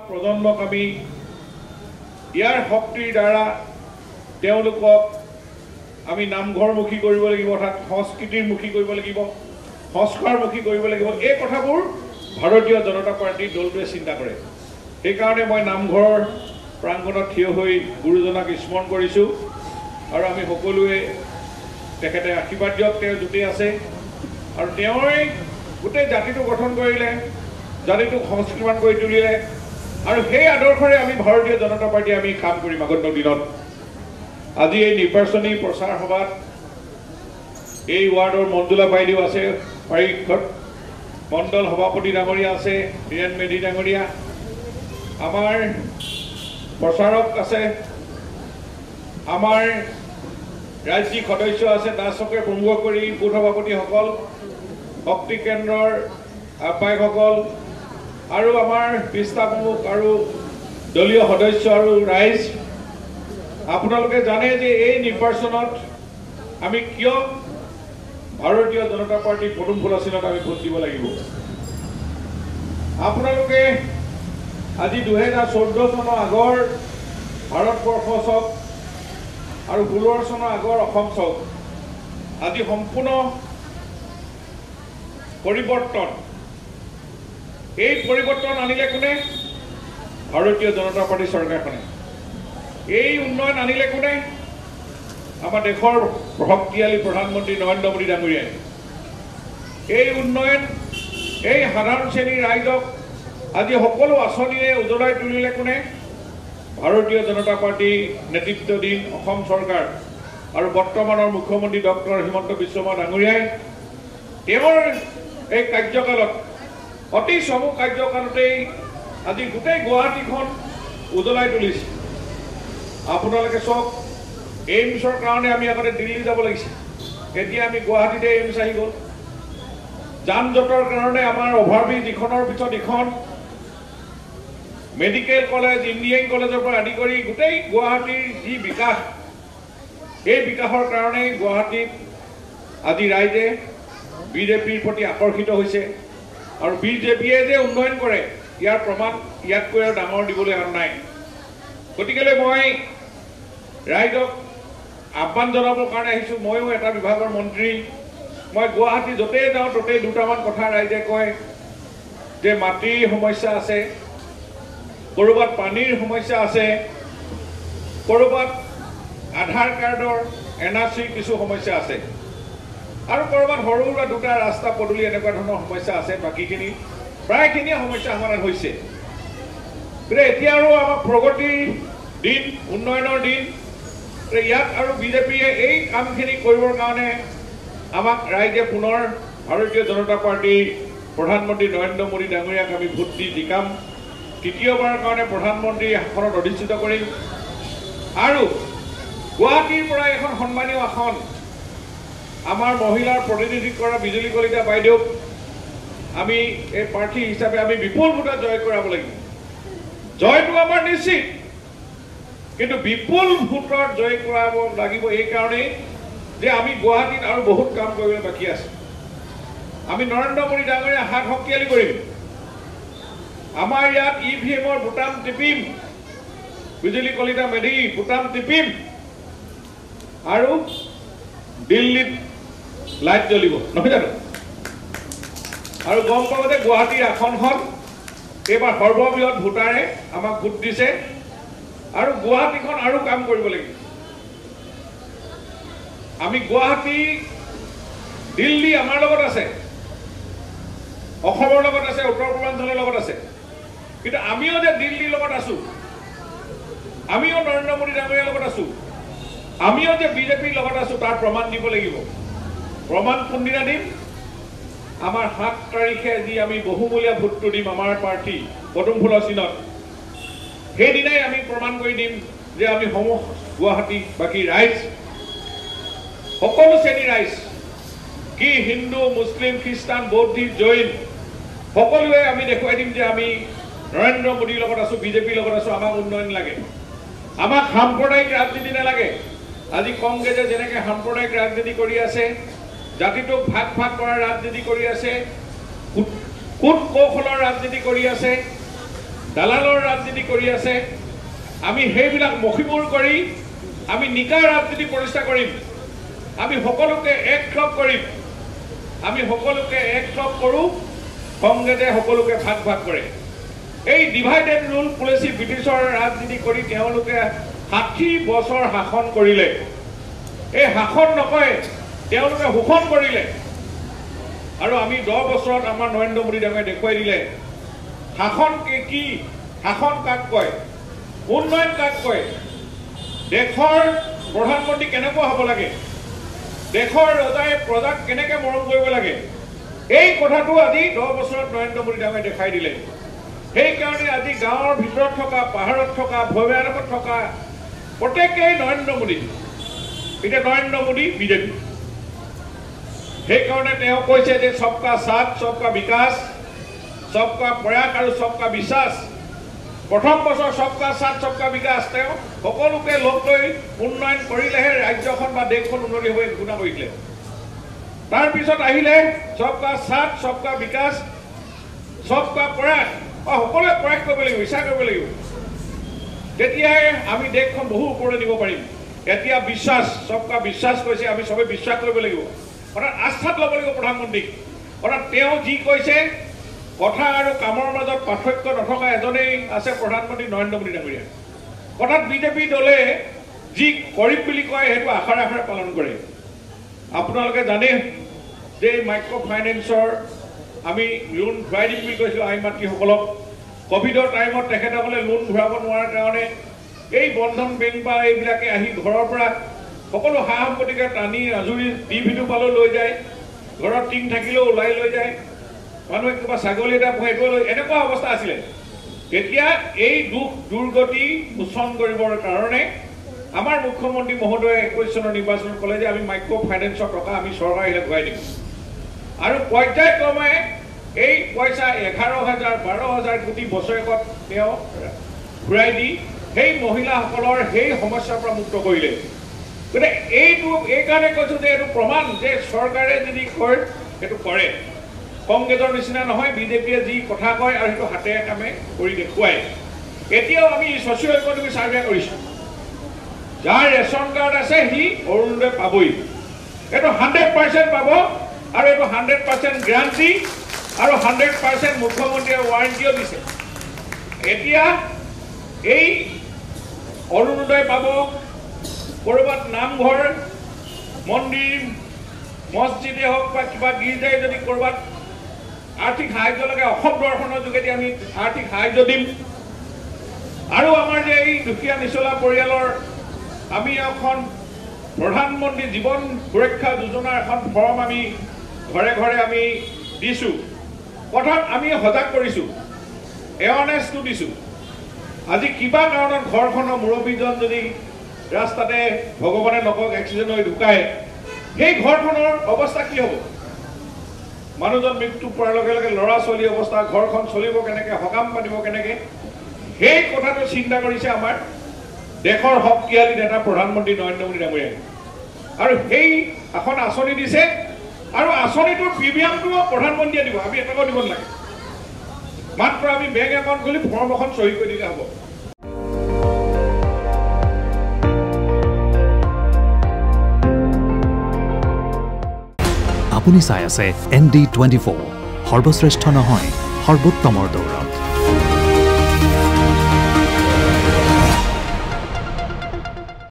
প্ৰজন্মক আমি ইয়াৰ শক্তিৰ দ্বাৰা তেওঁলোকক আমি নামঘৰমুখী কৰিব লাগিব, অৰ্থাৎ সংস্কৃতিৰমুখী কৰিব লাগিব, সংস্কাৰমুখী কৰিব লাগিব। এই কথাবোৰ ভাৰতীয় জনতা পাৰ্টীৰ দলটোৱে চিন্তা কৰে। সেইকাৰণে মই নামঘৰৰ প্ৰাংগণত থিয় হৈ গুৰুজনাক স্মৰণ কৰিছোঁ আৰু আমি সকলোৱে তেখেতে আশীৰ্বাদ দিয়ক, তেওঁ য'তেই আছে আৰু তেওঁৰে গোটেই জাতিটো গঠন কৰিলে, জাতিটোক সংস্কৃতিৱান কৰি তুলিলে আৰু সেই আদৰ্শৰে আমি ভাৰতীয় জনতা পাৰ্টীয়ে আমি কাম কৰিম আগন্তুক দিনত। আজি এই নিৰ্বাচনী প্ৰচাৰ সভাত এই ৱাৰ্ডৰ মঞ্জুলা বাইদেউ আছে, পাৰিক্ষত মণ্ডল সভাপতি ডাঙৰীয়া আছে, হীৰেণ মেধি ডাঙৰীয়া, আমাৰ প্ৰচাৰক আছে, আমাৰ ৰাজ্যিক সদস্য আছে, দাসকে প্ৰমুখ কৰি বুথ সভাপতিসকল, শক্তি কেন্দ্ৰৰ আহ্বায়কসকল আৰু আমাৰ পিস্তা প্ৰমুখ আৰু দলীয় সদস্য আৰু ৰাইজ। আপোনালোকে জানে যে এই নিৰ্বাচনত আমি কিয় ভাৰতীয় জনতা পাৰ্টী পদুম ফুলৰ চিনত আমি ভোট দিব লাগিব। আপোনালোকে আজি 2014 চনৰ আগৰ ভাৰতবৰ্ষ চাওক আৰু 16 চনৰ আগৰ অসম চাওক, আজি সম্পূৰ্ণ পৰিৱৰ্তন। এই পৰিৱৰ্তন আনিলে কোনে? ভাৰতীয় জনতা পাৰ্টী চৰকাৰখনে। এই উন্নয়ন আনিলে কোনে? আমাৰ দেশৰ শক্তিশালী প্ৰধানমন্ত্ৰী নৰেন্দ্ৰ মোদী ডাঙৰীয়াই। এই উন্নয়ন এই সাধাৰণ শ্ৰেণীৰ ৰাইজক আজি সকলো আঁচনিৰে উজ্বলাই তুলিলে কোনে? ভাৰতীয় জনতা পাৰ্টী নেতৃত্বাধীন অসম চৰকাৰ আৰু বৰ্তমানৰ মুখ্যমন্ত্ৰী ডক্টৰ হিমন্ত বিশ্ব শৰ্মা ডাঙৰীয়াই তেওঁৰ এই কাৰ্যকালত, অতি চমু কাৰ্যকালতেই আজি গোটেই গুৱাহাটীখন উজ্বলাই তুলিছে। আপোনালোকে চাওক, এইমছৰ কাৰণে আমি আগতে দিল্লী যাব লাগিছিল, এতিয়া আমি গুৱাহাটীতে এইমছ আহি গ'ল। যান জঁটৰ কাৰণে আমাৰ অভাৰব্ৰিজ ইখনৰ পিছত ইখন, মেডিকেল কলেজ, ইঞ্জিনিয়াৰিং কলেজৰ পৰা আদি কৰি গোটেই গুৱাহাটীৰ যি বিকাশ, এই বিকাশৰ কাৰণে গুৱাহাটীত আজি ৰাইজে বিজেপিৰ প্ৰতি আকৰ্ষিত হৈছে আৰু বিজেপিয়ে যে উন্নয়ন কৰে ইয়াৰ প্ৰমাণ ইয়াতকৈ আৰু ডাঙৰ দিবলৈ আৰু নাই। গতিকেলৈ মই ৰাইজক আহ্বান জনাবৰ কাৰণে আহিছোঁ। ময়ো এটা বিভাগৰ মন্ত্ৰী, মই গুৱাহাটী য'তেই যাওঁ ত'তেই দুটামান কথা ৰাইজে কয় যে মাটিৰ সমস্যা আছে, ক'ৰবাত পানীৰ সমস্যা আছে, ক'ৰবাত আধাৰ কাৰ্ডৰ NRCৰ কিছু সমস্যা আছে আৰু ক'ৰবাত সৰু সুৰা দুটা ৰাস্তা পদূলি এনেকুৱা ধৰণৰ সমস্যা আছে। বাকীখিনি প্ৰায়খিনিয়ে সমস্যা সমাধান হৈছে। গতিকে এতিয়া আৰু আমাক প্ৰগতিৰ দিন, উন্নয়নৰ দিন। ইয়াত আৰু বিজেপিয়ে এই কামখিনি কৰিবৰ কাৰণে আমাক ৰাইজে পুনৰ ভাৰতীয় জনতা পাৰ্টীৰ প্ৰধানমন্ত্ৰী নৰেন্দ্ৰ মোদী ডাঙৰীয়াক আমি ভোট দি জিকাম, তৃতীয়বাৰৰ কাৰণে প্ৰধানমন্ত্ৰী আসনত অধিষ্ঠিত কৰিম আৰু গুৱাহাটীৰ পৰা এখন সন্মানীয় আসন আমাৰ মহিলাৰ প্ৰতিনিধিত্ব কৰা বিজুলী কলিতা বাইদেউক আমি এই প্ৰাৰ্থী হিচাপে আমি বিপুল ভোটত জয় কৰাব লাগিব। জয়টো আমাৰ নিশ্চিত, কিন্তু বিপুল ভোটত জয় কৰাব লাগিব এইকাৰণেই যে আমি গুৱাহাটীত আৰু বহুত কাম কৰিবলৈ বাকী আছে। আমি নৰেন্দ্ৰ মোদী ডাঙৰীয়াৰ হাত শক্তিশালী কৰিম। আমাৰ ইয়াত EVMৰ বুটাম টিপিম, বিজুলী কলিতা মেধি বুটাম টিপিম আৰু দিল্লীত লাইট জ্বলিব, নহয় জানো? আৰু গম পাব যে গুৱাহাটীৰ আসনখন এইবাৰ সৰ্ববৃহৎ ভোটাৰে আমাক ভোট দিছে আৰু গুৱাহাটীখন আৰু কাম কৰিব লাগিব। আমি গুৱাহাটী, দিল্লী আমাৰ লগত আছে, অসমৰ লগত আছে, উত্তৰ পূৰ্বাঞ্চলৰ লগত আছে, কিন্তু আমিও যে দিল্লীৰ লগত আছো, আমিও নৰেন্দ্ৰ মোদী ডাঙৰীয়াৰ লগত আছো, আমিও যে বিজেপিৰ লগত আছো তাৰ প্ৰমাণ দিব লাগিব। প্ৰমাণ কোনদিনা দিম? আমাৰ 7 তাৰিখে যি আমি বহুমূলীয়া ভোটটো দিম আমাৰ প্ৰাৰ্থী পদুম ফুলৰ চিনত, সেইদিনাই আমি প্ৰমাণ কৰি দিম যে আমি সমূহ গুৱাহাটী বাকী ৰাইজ, সকলো শ্ৰেণীৰ ৰাইজ, কি হিন্দু, মুছলিম, খ্ৰীষ্টান, বৌদ্ধিষ্ট, জৈন, সকলোৱে আমি দেখুৱাই দিম যে আমি নৰেন্দ্ৰ মোদীৰ লগত আছো, বিজেপিৰ লগত আছো। আমাক উন্নয়ন লাগে, আমাক সাম্প্ৰদায়িক ৰাজনীতি নালাগে। আজি কংগ্ৰেছে যেনেকৈ সাম্প্ৰদায়িক ৰাজনীতি কৰি আছে, জাতিটোক ভাগ ভাগ কৰাৰ ৰাজনীতি কৰি আছে, কূট কৌশলৰ ৰাজনীতি কৰি আছে, দালালৰ ৰাজনীতি কৰি আছে আমি সেইবিলাক মখিমূৰ কৰি আমি নিকা ৰাজনীতি প্ৰতিষ্ঠা কৰিম আমি সকলোকে একলগ কৰিম আমি সকলোকে একলগ কৰোঁ কংগ্ৰেছে সকলোকে ভাগ ভাগ কৰে এই ডিভাইড এণ্ড ৰুল পলিচি ব্ৰিটিছৰ ৰাজনীতি কৰি তেওঁলোকে 60 বছৰ শাসন কৰিলে এই শাসন নকয় তেওঁলোকে শোষণ কৰিলে আৰু আমি 10 বছৰত আমাৰ নৰেন্দ্ৰ মোদী ডাঙৰীয়াই দেখুৱাই দিলে শাসন কি শাসন কাক কয় উন্নয়ন কাক কয় দেশৰ প্ৰধানমন্ত্ৰী কেনেকুৱা হ'ব লাগে দেশৰ ৰজাই প্ৰজাক কেনেকৈ মৰম কৰিব লাগে এই কথাটো আজি 10 বছৰত নৰেন্দ্ৰ মোদী ডাঙৰীয়াই দেখাই দিলে সেইকাৰণে আজি গাঁৱৰ ভিতৰত থকা পাহাৰত থকা ভৈয়ামত থকা প্ৰত্যেকেই নৰেন্দ্ৰ মোদী এতিয়া নৰেন্দ্ৰ মোদী বিজেপি সেইকাৰণে তেওঁ কৈছে যে সবকা সাথ সবকা বিকাশ সবকা প্ৰয়াস আৰু সবকা বিশ্বাস প্ৰথম বছৰ সবকা সাথ সবকা বিকাশ তেওঁ সকলোকে লগ লৈ উন্নয়ন কৰিলেহে ৰাজ্যখন বা দেশখন উন্নতি হ'ব ঘোষণা কৰিলে তাৰপিছত আহিলে সবকা সাথ সবকা বিকাশ সবকা প্ৰয়াস সকলোৱে প্ৰয়াস কৰিব লাগিব ইচ্ছা কৰিব লাগিব তেতিয়াহে আমি দেশখন বহু ওপৰলৈ নিব পাৰিম এতিয়া বিশ্বাস সবকা বিশ্বাস কৈছে আমি সবে বিশ্বাস কৰিব লাগিব অৰ্থাৎ আস্থাত ল'ব লাগিব প্ৰধানমন্ত্ৰীক অৰ্থাৎ তেওঁ যি কৈছে কথা আৰু কামৰ মাজত পাৰ্থক্য নথকা এজনেই আছে প্ৰধানমন্ত্ৰী নৰেন্দ্ৰ মোদী ডাঙৰীয়া অৰ্থাৎ বিজেপি দলে যি কৰিম বুলি কয় সেইটো আশাৰে আশাৰে পালন কৰে আপোনালোকে জানে যে মাইক্ৰ' ফাইনেন্সৰ আমি লোন ঘূৰাই দিম বুলি কৈছিলোঁ আইন মাতৃসকলক কোভিডৰ টাইমত তেখেতসকলে লোন ঘূৰাব নোৱাৰাৰ কাৰণে এই বন্ধন বেংক বা এইবিলাকে আহি ঘৰৰ পৰা সকলো সা সম্পত্তিকে টানি আজুৰি ডিভিটো পালেও লৈ যায় ঘৰত টিং থাকিলেও ওলাই লৈ যায় মানুহে কিবা ছাগলী এটা পোহে এইটো লৈ এনেকুৱা অৱস্থা আছিলে এতিয়া এই দুখ দুৰ্গতি মোচন কৰিবৰ কাৰণে আমাৰ মুখ্যমন্ত্ৰী মহোদয়ে 21 চনৰ নিৰ্বাচনত ক'লে যে আমি মাইক্ৰ' ফাইনেন্সৰ টকা আমি চৰকাৰ আহিলে ঘূৰাই দিম আৰু পৰ্যায়ক্ৰমে এই পইচা 11,000 12,000 কোটি বছৰেকত তেওঁ ঘূৰাই দি সেই মহিলাসকলৰ সেই সমস্যাৰ পৰা মুক্ত কৰিলে গতিকে এইটো এইকাৰণে কৈছোঁ যে এইটো প্ৰমাণ যে চৰকাৰে যদি কয় সেইটো কৰে কংগ্ৰেছৰ নিচিনা নহয় বিজেপিয়ে যি কথা কয় আৰু সেইটো হাতে কামে কৰি দেখুৱায় এতিয়াও আমি ছ'চিঅ' ইকনমিক ছাৰ্ভে কৰিছোঁ যাৰ ৰেচন কাৰ্ড আছে সি অৰুণোদয় পাবই এইটো 100% পাব আৰু এইটো 100% গ্যাৰাণ্টি আৰু 100% মুখ্যমন্ত্ৰীয়ে ৱাৰেণ্টিও দিছে এতিয়া এই অৰুণোদয় পাব ক'ৰবাত নামঘৰ মন্দিৰ মছজিদে হওক বা কিবা গীৰ্জাই যদি ক'ৰবাত আৰ্থিক সাহায্য লাগে অসম দৰ্শনৰ যোগেদি আমি আৰ্থিক সাহায্য দিম আৰু আমাৰ যে এই দুখীয়া নিচলা পৰিয়ালৰ আমি এখন প্ৰধানমন্ত্ৰী জীৱন সুৰক্ষা যোজনাৰ এখন ফৰ্ম আমি ঘৰে ঘৰে আমি দিছোঁ কথাত আমি সজাগ কৰিছোঁ এৱাৰনেছটো দিছোঁ আজি কিবা কাৰণত ঘৰখনৰ মুৰব্বীজন যদি ৰাস্তাতে ভগৱানে নকওক এক্সিডেণ্ট হৈ ঢুকায় সেই ঘৰখনৰ অৱস্থা কি হ'ব মানুহজন মৃত্যু পোৱাৰ লগে লগে ল'ৰা ছোৱালীৰ অৱস্থা ঘৰখন চলিব কেনেকৈ সকাম পাতিব কেনেকৈ সেই কথাটো চিন্তা কৰিছে আমাৰ দেশৰ শক্তিশালী নেতা প্ৰধানমন্ত্ৰী নৰেন্দ্ৰ মোদী ডাঙৰীয়াই আৰু সেই এখন আঁচনি দিছে আৰু আঁচনিটোৰ প্ৰিমিয়ামটো প্ৰধানমন্ত্ৰীয়ে দিব আমি এটকাও দিব নালাগে মাত্ৰ আমি বেংক একাউণ্ট খুলি ফৰ্ম এখন চহী কৰি দিলে হ'ব আপুনি চাই আছে ND24 সৰ্বশ্ৰেষ্ঠ নহয় সৰ্বোত্তমৰ দৌৰ